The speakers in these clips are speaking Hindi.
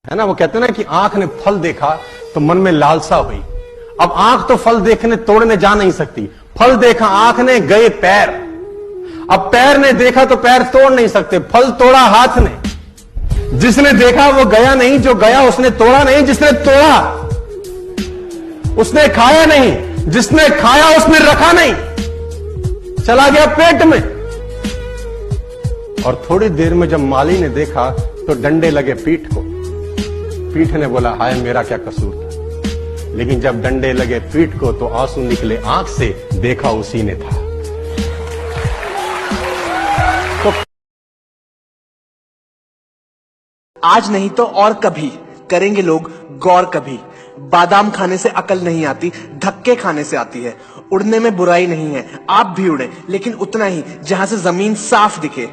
है ना। वो कहते हैं ना कि आंख ने फल देखा तो मन में लालसा हुई। अब आंख तो फल देखने तोड़ने जा नहीं सकती, फल देखा आंख ने गए पैर। अब पैर ने देखा तो पैर तोड़ नहीं सकते, फल तोड़ा हाथ ने। जिसने देखा वो गया नहीं, जो गया उसने तोड़ा नहीं, जिसने तोड़ा उसने खाया नहीं, जिसने खाया उसने रखा नहीं, चला गया पेट में। और थोड़ी देर में जब माली ने देखा तो डंडे लगे पीठ को। पीठ ने बोला हाय मेरा क्या कसूर था। लेकिन जब डंडे लगे पीठ को तो आंसू निकले आंख से, देखा उसी ने था। तो आज नहीं तो और कभी करेंगे लोग गौर कभी। बादाम खाने से अकल नहीं आती, धक्के खाने से आती है। उड़ने में बुराई नहीं है, आप भी उड़े, लेकिन उतना ही जहां से जमीन साफ दिखे।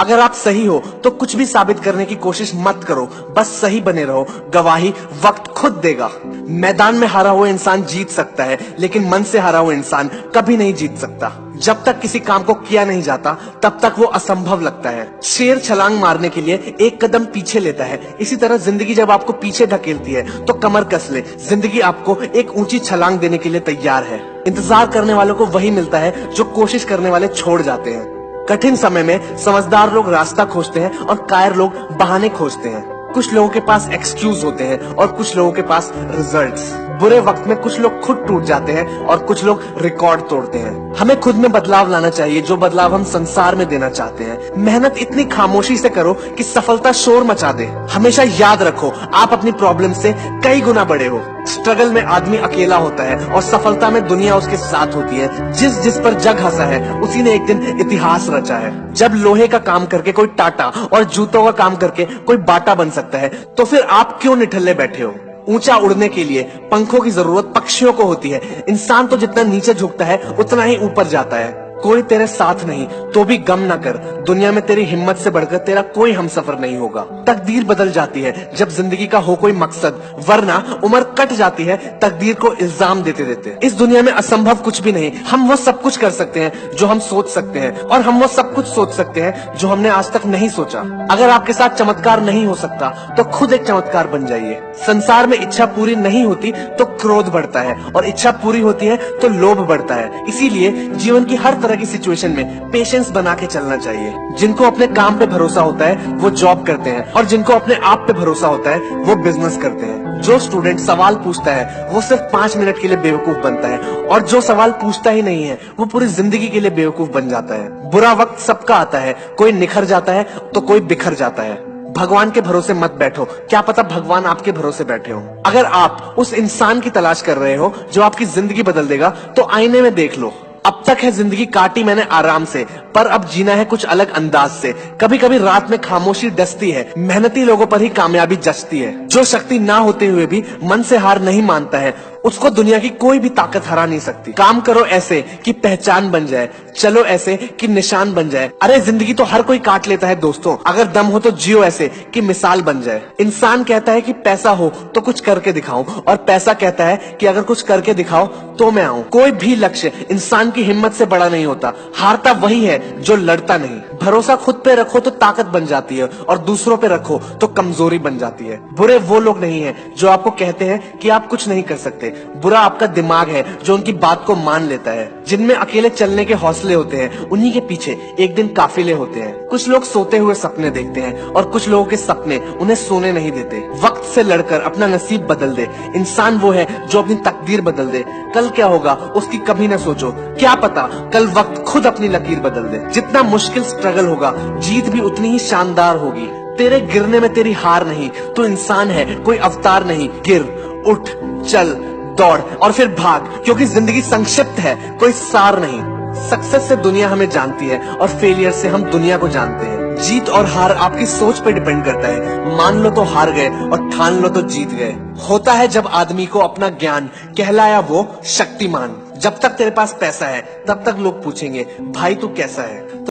अगर आप सही हो तो कुछ भी साबित करने की कोशिश मत करो, बस सही बने रहो, गवाही वक्त खुद देगा। मैदान में हारा हुआ इंसान जीत सकता है, लेकिन मन से हारा हुआ इंसान कभी नहीं जीत सकता। जब तक किसी काम को किया नहीं जाता तब तक वो असंभव लगता है। शेर छलांग मारने के लिए एक कदम पीछे लेता है, इसी तरह जिंदगी जब आपको पीछे धकेलती है तो कमर कस ले। जिंदगी आपको एक ऊंची छलांग देने के लिए तैयार है। इंतजार करने वालों को वही मिलता है जो कोशिश करने वाले छोड़ जाते हैं। कठिन समय में समझदार लोग रास्ता खोजते हैं और कायर लोग बहाने खोजते हैं। कुछ लोगों के पास एक्सक्यूज होते हैं और कुछ लोगों के पास रिजल्ट्स। बुरे वक्त में कुछ लोग खुद टूट जाते हैं और कुछ लोग रिकॉर्ड तोड़ते हैं। हमें खुद में बदलाव लाना चाहिए, जो बदलाव हम संसार में देना चाहते हैं। मेहनत इतनी खामोशी से करो कि सफलता शोर मचा दे। हमेशा याद रखो, आप अपनी प्रॉब्लम से कई गुना बड़े हो। स्ट्रगल में आदमी अकेला होता है और सफलता में दुनिया उसके साथ होती है। जिस पर जग हंसा है उसी ने एक दिन इतिहास रचा है। जब लोहे का काम करके कोई टाटा और जूतों का काम करके कोई बाटा बन सकता है, तो फिर आप क्यों निठल्ले बैठे हो? ऊंचा उड़ने के लिए पंखों की जरूरत पक्षियों को होती है। इंसान तो जितना नीचे झुकता है उतना ही ऊपर जाता है। कोई तेरे साथ नहीं तो भी गम ना कर, दुनिया में तेरी हिम्मत से बढ़कर तेरा कोई हमसफर नहीं होगा। तकदीर बदल जाती है जब जिंदगी का हो कोई मकसद, वरना उम्र कट जाती है तकदीर को इल्जाम देते देते। इस दुनिया में असंभव कुछ भी नहीं। हम वो सब कुछ कर सकते हैं जो हम सोच सकते हैं, और हम वो सब कुछ सोच सकते हैं जो हमने आज तक नहीं सोचा। अगर आपके साथ चमत्कार नहीं हो सकता तो खुद एक चमत्कार बन जाइए। संसार में इच्छा पूरी नहीं होती तो क्रोध बढ़ता है, और इच्छा पूरी होती है तो लोभ बढ़ता है। इसीलिए जीवन की हर की सिचुएशन में पेशेंस बना के चलना चाहिए। जिनको अपने काम पे भरोसा होता है वो जॉब करते हैं, और जिनको अपने आप पे भरोसा होता है वो बिजनेस करते हैं। जो स्टूडेंट सवाल पूछता है वो सिर्फ 5 मिनट के लिए बेवकूफ बनता है, और जो सवाल पूछता ही नहीं है वो पूरी जिंदगी के लिए बेवकूफ बन जाता है। बुरा वक्त सबका आता है, कोई निखर जाता है तो कोई बिखर जाता है। भगवान के भरोसे मत बैठो, क्या पता भगवान आपके भरोसे बैठे हो। अगर आप उस इंसान की तलाश कर रहे हो जो आपकी जिंदगी बदल देगा, तो आईने में देख लो। अब तक है जिंदगी काटी मैंने आराम से, पर अब जीना है कुछ अलग अंदाज से। कभी कभी रात में खामोशी डसती है, मेहनती लोगों पर ही कामयाबी जचती है। जो शक्ति ना होते हुए भी मन से हार नहीं मानता है, उसको दुनिया की कोई भी ताकत हरा नहीं सकती। काम करो ऐसे कि पहचान बन जाए, चलो ऐसे कि निशान बन जाए। अरे जिंदगी तो हर कोई काट लेता है दोस्तों, अगर दम हो तो जियो ऐसे कि मिसाल बन जाए। इंसान कहता है कि पैसा हो तो कुछ करके दिखाऊं, और पैसा कहता है कि अगर कुछ करके दिखाओ तो मैं आऊं। कोई भी लक्ष्य इंसान की हिम्मत से बड़ा नहीं होता। हारता वही है जो लड़ता नहीं। भरोसा खुद पे रखो तो ताकत बन जाती है, और दूसरों पे रखो तो कमजोरी बन जाती है। बुरे वो लोग नहीं है जो आपको कहते हैं कि आप कुछ नहीं कर सकते। बुरा आपका दिमाग है जो उनकी बात को मान लेता है। जिनमें अकेले चलने के हौसले होते हैं, उन्हीं के पीछे एक दिन काफिले होते हैं। कुछ लोग सोते हुए सपने देखते हैं, और कुछ लोगों के सपने उन्हें सोने नहीं देते। वक्त से लड़कर अपना नसीब बदल दे। इंसान वो है जो अपनी तकदीर बदल दे। कल क्या होगा उसकी कभी न सोचो, क्या पता कल वक्त खुद अपनी लकीर बदल दे। जितना मुश्किल स्ट्रगल होगा, जीत भी उतनी ही शानदार होगी। तेरे गिरने में तेरी हार नहीं, तो इंसान है कोई अवतार नहीं। गिर, उठ, चल, दौड़ और फिर भाग, क्योंकि जिंदगी संक्षिप्त है, कोई सार नहीं। सक्सेस से दुनिया हमें जानती है, और फेलियर से हम दुनिया को जानते हैं। जीत और हार आपकी सोच पे डिपेंड करता है। मान लो तो हार गए, और ठान लो तो जीत गए। होता है जब आदमी को अपना ज्ञान, कहलाया वो शक्तिमान। जब तक तेरे पास पैसा है तब तक लोग पूछेंगे भाई तू कैसा है।